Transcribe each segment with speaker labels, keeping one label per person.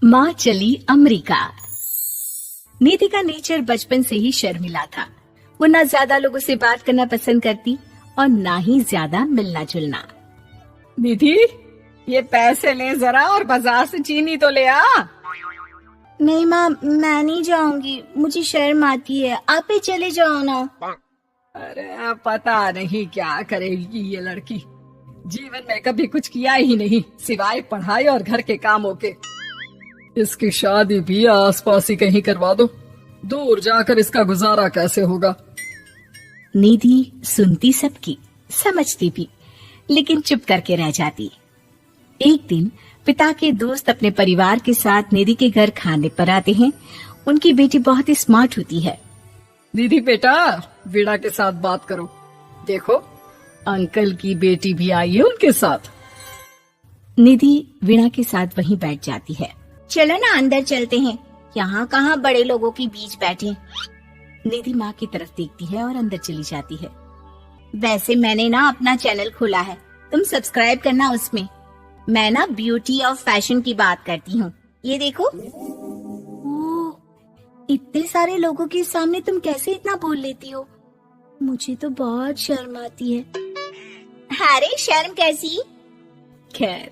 Speaker 1: माँ चली अमेरिका। निधि का नेचर बचपन से ही शर्मिला था। वो ना ज्यादा लोगों से बात करना पसंद करती और ना ही ज्यादा मिलना जुलना।
Speaker 2: निधि, ये पैसे ले जरा और बाजार से चीनी तो ले आ।
Speaker 3: नहीं माँ, मैं नहीं जाऊंगी, मुझे शर्म आती है, आप ही चले जाओ ना।
Speaker 2: अरे पता नहीं क्या करेगी ये लड़की, जीवन में कभी कुछ किया ही नहीं सिवाय पढ़ाई और घर के कामों के। इसकी शादी भी आसपास ही कहीं करवा दो, दूर जाकर इसका गुजारा कैसे होगा।
Speaker 1: निधि सुनती सबकी, समझती भी, लेकिन चुप करके रह जाती। एक दिन पिता के दोस्त अपने परिवार के साथ निधि के घर खाने पर आते हैं। उनकी बेटी बहुत ही स्मार्ट होती है।
Speaker 2: निधि बेटा, वीणा के साथ बात करो, देखो अंकल की बेटी भी आई है उनके साथ।
Speaker 1: निधि वीणा के साथ वहीं बैठ जाती है।
Speaker 3: चलो ना अंदर चलते हैं, यहाँ कहाँ बड़े लोगों के बीच बैठे।
Speaker 1: निधि माँ की तरफ देखती है और अंदर चली जाती है।
Speaker 3: वैसे मैंने ना अपना चैनल खोला है, तुम सब्सक्राइब करना उसमें। मैं ना ब्यूटी और फैशन की बात करती हूँ, ये देखो।
Speaker 1: ओह, इतने सारे लोगों के सामने तुम कैसे इतना बोल लेती हो? मुझे तो बहुत शर्म आती है।
Speaker 3: अरे शर्म कैसी।
Speaker 1: खैर,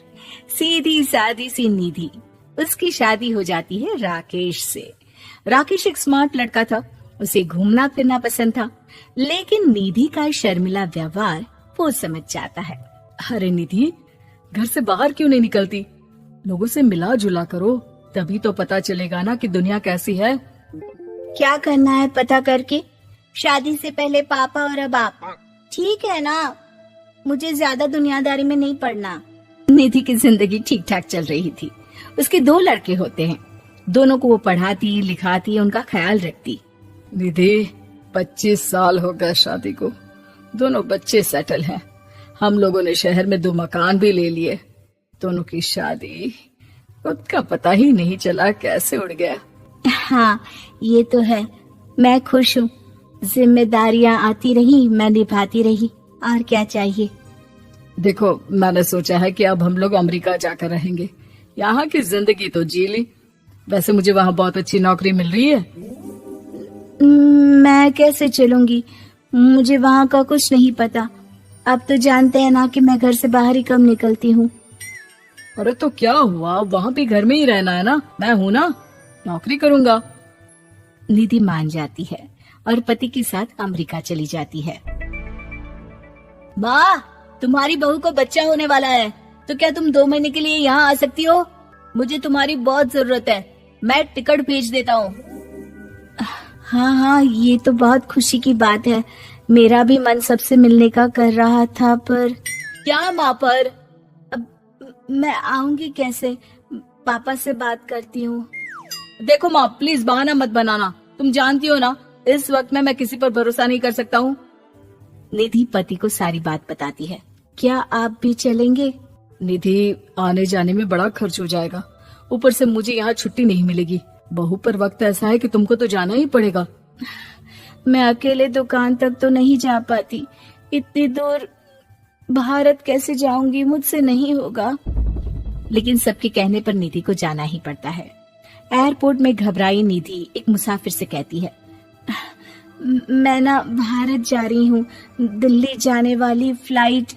Speaker 1: सीधी सादी सी निधि, उसकी शादी हो जाती है राकेश से। राकेश एक स्मार्ट लड़का था, उसे घूमना फिरना पसंद था, लेकिन निधि का शर्मिला व्यवहार वो समझ जाता है।
Speaker 2: अरे निधि, घर से बाहर क्यों नहीं निकलती? लोगों से मिला जुला करो, तभी तो पता चलेगा ना कि दुनिया कैसी है।
Speaker 3: क्या करना है पता करके, शादी से पहले पापा और अब आप। ठीक है ना, मुझे ज्यादा दुनियादारी में नहीं पड़ना।
Speaker 1: निधि की जिंदगी ठीक ठाक चल रही थी। उसके 2 लड़के होते हैं, दोनों को वो पढ़ाती लिखाती, उनका ख्याल रखती।
Speaker 2: निधि, 25 साल हो गए शादी को, दोनों बच्चे सेटल हैं। हम लोगों ने शहर में 2 मकान भी ले लिए। दोनों की शादी खुद का पता ही नहीं चला कैसे उड़ गया।
Speaker 3: हाँ ये तो है, मैं खुश हूँ। जिम्मेदारियाँ आती रही, मैं निभाती रही, और क्या चाहिए।
Speaker 2: देखो, मैंने सोचा है कि अब हम लोग अमेरिका जाकर रहेंगे। यहाँ की जिंदगी तो जी ली, वैसे मुझे वहाँ बहुत अच्छी नौकरी मिल रही है।
Speaker 3: मैं कैसे चलूंगी, मुझे वहाँ का कुछ नहीं पता। अब तो जानते हैं ना कि मैं घर से बाहर ही कम निकलती हूँ।
Speaker 2: अरे तो क्या हुआ, वहाँ भी घर में ही रहना है ना, मैं हूँ ना, नौकरी करूँगा।
Speaker 1: निधि मान जाती है और पति के साथ अमेरिका चली जाती है।
Speaker 3: माँ, तुम्हारी बहू को बच्चा होने वाला है, तो क्या तुम 2 महीने के लिए यहाँ आ सकती हो? मुझे तुम्हारी बहुत जरूरत है, मैं टिकट भेज देता हूँ। हाँ हाँ, ये तो बहुत खुशी की बात है। मेरा भी मन सबसे मिलने का कर रहा था, पर क्या माँ पर? अब मैं आऊंगी कैसे? पापा से बात करती हूँ।
Speaker 2: देखो माँ, प्लीज बहाना मत बनाना, तुम जानती हो ना इस वक्त में मैं किसी पर भरोसा नहीं कर सकता हूँ।
Speaker 1: निधि पति को सारी बात बताती है। क्या आप भी चलेंगे?
Speaker 2: निधि, आने जाने में बड़ा खर्च हो जाएगा, ऊपर से मुझे यहाँ छुट्टी नहीं मिलेगी। बहू पर वक्त ऐसा है कि तुमको तो जाना ही पड़ेगा।
Speaker 3: मैं अकेले दुकान तक तो नहीं जा पाती, इतनी दूर भारत कैसे जाऊंगी, मुझसे नहीं होगा।
Speaker 1: लेकिन सबके कहने पर निधि को जाना ही पड़ता है। एयरपोर्ट में घबराई निधि एक मुसाफिर से कहती है,
Speaker 3: मैं ना भारत जा रही हूँ, दिल्ली जाने वाली फ्लाइट।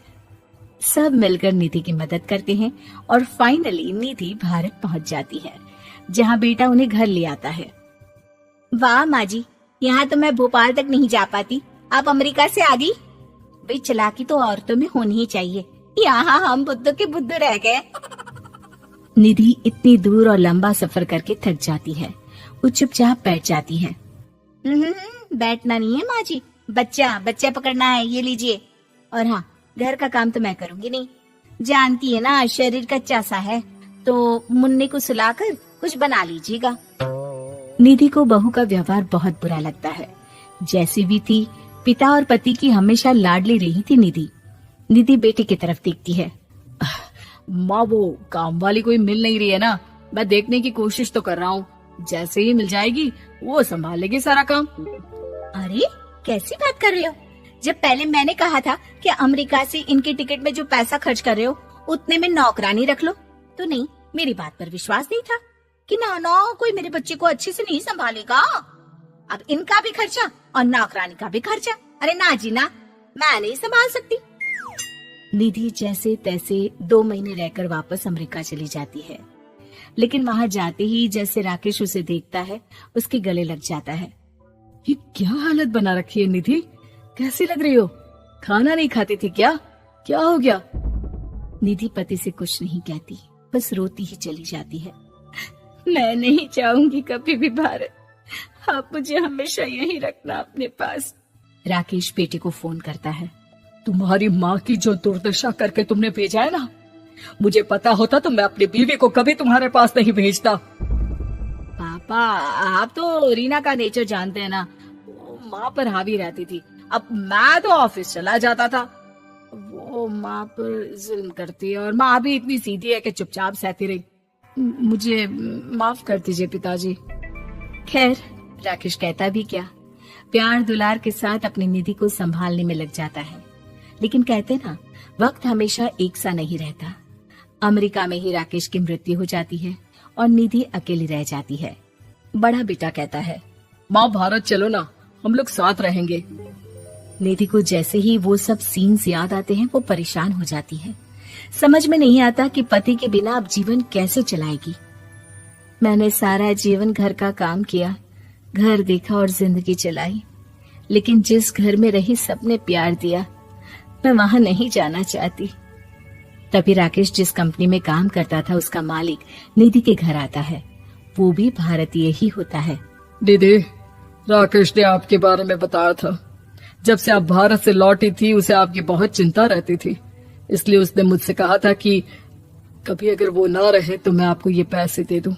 Speaker 1: सब मिलकर निधि की मदद करते हैं और फाइनली निधि भारत पहुंच जाती है, जहां बेटा उन्हें घर ले आता है।
Speaker 3: वाह माँ जी, यहाँ तो मैं भोपाल तक नहीं जा पाती, आप अमेरिका से आ गई। भाई चालाकी तो औरतों में होनी ही चाहिए, यहाँ हम बुद्धू के बुद्धू रह गए।
Speaker 1: निधि इतनी दूर और लंबा सफर करके थक जाती है, वो चुपचाप बैठ जाती है।
Speaker 3: बैठना नहीं है माँ जी, बच्चा पकड़ना है, ये लीजिए। और हाँ, घर का काम तो मैं करूंगी नहीं, जानती है ना शरीर कच्चा सा है, तो मुन्ने को सुलाकर कुछ बना लीजिएगा।
Speaker 1: निधि को बहू का व्यवहार बहुत बुरा लगता है। जैसी भी थी, पिता और पति की हमेशा लाडली रही थी निधि। निधि बेटे की तरफ देखती है।
Speaker 2: माँ, वो काम वाली कोई मिल नहीं रही है ना, मैं देखने की कोशिश तो कर रहा हूँ, जैसे ही मिल जाएगी वो संभाल लेगी सारा काम।
Speaker 3: अरे कैसी बात कर रहे हो, जब पहले मैंने कहा था कि अमेरिका से इनके टिकट में जो पैसा खर्च कर रहे हो उतने में नौकरानी रख लो, तो नहीं, मेरी बात पर विश्वास नहीं था। कि ना ना कोई मेरे बच्चे को अच्छे से नहीं संभालेगा। अब इनका भी खर्चा और नौकरानी का भी खर्चा। अरे ना जी ना, मैं नहीं संभाल सकती।
Speaker 1: निधि जैसे तैसे 2 महीने रहकर वापस अमेरिका चली जाती है, लेकिन वहां जाते ही जैसे राकेश उसे देखता है उसके गले लग जाता है।
Speaker 2: ये क्या हालत बना रखी है निधि, कैसी लग रही हो? खाना नहीं खाती थी क्या? क्या हो गया?
Speaker 1: निधि पति से कुछ नहीं कहती, बस रोती ही चली जाती है।
Speaker 3: मैं नहीं चाहूंगी कभी भी भारत, आप मुझे हमेशा यहीं रखना अपने पास।
Speaker 1: राकेश बेटे को फोन करता है।
Speaker 2: तुम्हारी माँ की जो दुर्दशा करके तुमने भेजा है ना, मुझे पता होता तो मैं अपनी बीवी को कभी तुम्हारे पास नहीं भेजता।
Speaker 3: पापा, आप तो रीना का नेचर जानते हैं ना, वो माँ पर हावी रहती थी। अब मैं तो ऑफिस चला जाता था, वो माँ पर जुल्म करती है और माँ भी इतनी सीधी है कि चुपचाप सहती रही। मुझे माफ कर दीजिए पिताजी।
Speaker 1: खैर, राकेश कहता भी क्या, प्यार दुलार के साथ अपनी निधि को संभालने में लग जाता है। लेकिन कहते ना, वक्त हमेशा एक सा नहीं रहता। अमेरिका में ही राकेश की मृत्यु हो जाती है और निधि अकेली रह जाती है। बड़ा बेटा कहता है,
Speaker 2: माँ भारत चलो ना, हम लोग साथ रहेंगे।
Speaker 1: निधि को जैसे ही वो सब सीन्स याद आते हैं वो परेशान हो जाती है। समझ में नहीं आता कि पति के बिना अब जीवन कैसे चलाएगी। मैंने सारा जीवन घर का काम किया, घर देखा और जिंदगी चलाई, लेकिन जिस घर में रही सबने प्यार दिया, मैं वहां नहीं जाना चाहती। तभी राकेश जिस कंपनी में काम करता था उसका मालिक निधि के घर आता है। वो भी भारतीय ही होता है।
Speaker 2: दीदी, राकेश ने आपके बारे में बताया था। जब से आप भारत से लौटी थी उसे आपकी बहुत चिंता रहती थी, इसलिए उसने मुझसे कहा था कि कभी अगर वो ना रहे तो मैं आपको ये पैसे दे दूं।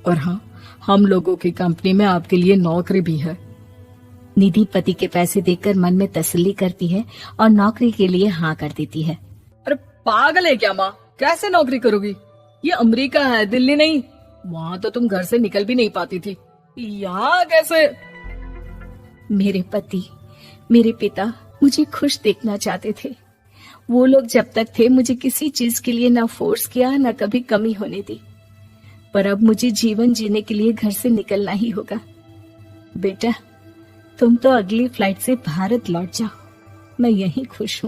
Speaker 2: और हाँ, हम लोगों की कंपनी में आपके लिए नौकरी भी है।
Speaker 1: निधि पति के पैसे देखकर मन में तसल्ली करती है और नौकरी के लिए हाँ कर देती है।
Speaker 2: अरे पागल है क्या माँ, कैसे नौकरी करोगी? ये अमेरिका है, दिल्ली नहीं। वहाँ तो तुम घर से निकल भी नहीं पाती थी, यहाँ कैसे?
Speaker 1: मेरे पति, मेरे पिता मुझे खुश देखना चाहते थे। वो लोग जब तक थे मुझे किसी चीज के लिए ना फोर्स किया, ना कभी कमी होने दी। पर अब मुझे जीवन जीने के लिए घर से निकलना ही होगा। बेटा, तुम तो अगली फ्लाइट से भारत लौट जाओ, मैं यहीं खुश हूँ।